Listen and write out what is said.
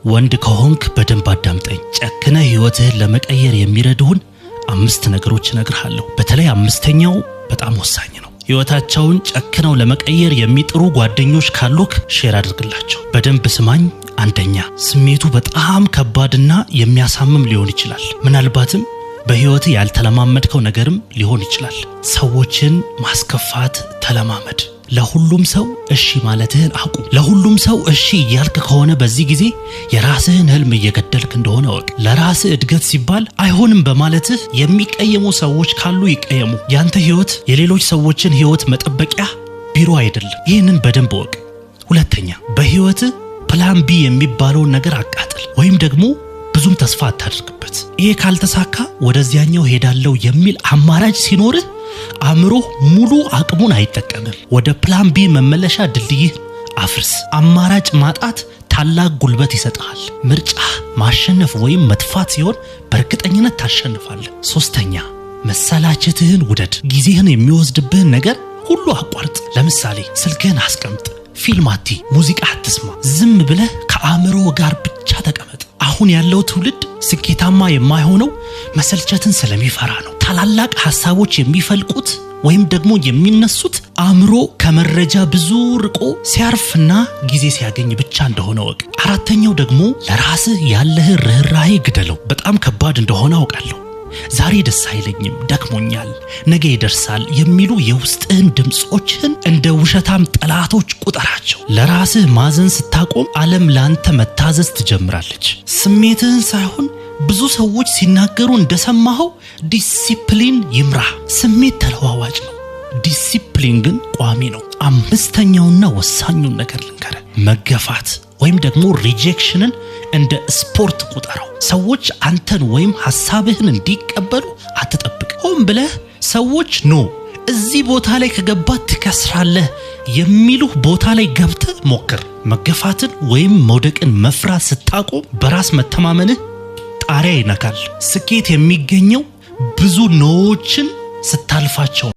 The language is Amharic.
ወንድ ከሆንክ በደንብ አዳምጠኝ። ጨክነ ህይወትህን ለመቀየር የሚረዱህን 5 ነገሮች እነግርሃለሁ። በተለይ 5ኛው በጣም ወሳኝ ነው። ህይወታቸውን ጨክነው ለመቀየር የሚጥሩ ጓደኞች ካሉክ ሼር አድርግላቸው። በደንብ ስማኝ። 1ኛ፣ ስሜቱ በጣም ከባድና የሚያሳምም ሊሆን ይችላል። ምናልባትም በህይወት ያልተለማመድከው ነገርም ሊሆን ይችላል። ሰዎችን ማስከፋት ተለማመድ። ለሁሉም ሰው እሺ ማለትህን አቁም። ለሁሉም ሰው እሺ እያልክ ከሆነ በዚህ ጊዜ የራስህን ህልም እየገደልክ እንደሆነ ወቅ። ለራስህ እድገት ሲባል አይሆንም በማለትህ የሚቀየሙ ሰዎች ካሉ ይቀየሙ። ያንተ ህይወት የሌሎች ሰዎችን ህይወት መጠበቂያ ቢሮ አይደለም። ይህንን በደንብ ወቅ። 2ኛ፣ በህይወትህ ፕላን ቢ የሚባለውን ነገር አቃጥል ወይም ደግሞ ብዙም ተስፋ አታድርግበት። ይሄ ካልተሳካ ወደዚያኛው ሄዳለሁ የሚል አማራጭ ሲኖርህ አእምሮ ሙሉ አቅሙን አይጠቀምም። ወደ ፕላን ቢ መመለሻ ድልድይህ አፍርስ። አማራጭ ማጣት ታላቅ ጉልበት ይሰጣል። ምርጫ ማሸነፍ ወይም መጥፋት ሲሆን በእርግጠኝነት ታሸንፋለህ። 3ኛ፣ መሰላቸትህን ውደድ። ጊዜህን የሚወስድብህን ነገር ሁሉ አቋርጥ። ለምሳሌ ስልክህን አስቀምጥ፣ ፊልም አትይ፣ ሙዚቃ አትስማ። ዝም ብለህ ከአእምሮ ጋር ብቻ ተቀመጥ። አሁን ያለው ትውልድ ስኬታማ የማይሆነው መሰልቸትን ስለሚፈራ ነው። ታላላቅ ሐሳቦች የሚፈልቁት ወይም ደግሞ የሚነሱት አእምሮ ከመረጃ ብዙ ርቆ ሲያርፍና ጊዜ ሲያገኝ ብቻ እንደሆነ ወቅ። 4ኛው ደግሞ ለራስህ ያለህ ርህራሄ ግደለው። በጣም ከባድ እንደሆነ አውቃለሁ። ዛሬ ደስ አይለኝም፣ ደክሞኛል፣ ነገ ይደርሳል የሚሉ የውስጥህን ድምጾችን እንደ ውሸታም ጠላቶች ቁጠራቸው። ለራስህ ማዘን ስታቆም ዓለም ላንተ መታዘዝ ትጀምራለች። ስሜትህን ሳይሆን ብዙ ሰዎች ሲናገሩ እንደሰማኸው ዲሲፕሊን ይምራ። ስሜት ተለዋዋጭ ነው፣ ዲሲፕሊን ግን ቋሚ ነው። 5ኛውና ወሳኙን ነገር ልንገርህ። መገፋት ወይም ደግሞ ሪጀክሽንን እንደ ስፖርት ቁጠረው። ሰዎች አንተን ወይም ሐሳብህን እንዲቀበሉ አትጠብቅ። ሆን ብለህ ሰዎች ኖ እዚህ ቦታ ላይ ከገባት ትከስራለህ የሚሉህ ቦታ ላይ ገብተህ ሞክር። መገፋትን ወይም መውደቅን መፍራት ስታቆም በራስ መተማመንህ ጣሪያ ይነካል። ስኬት የሚገኘው ብዙ ኖዎችን ስታልፋቸው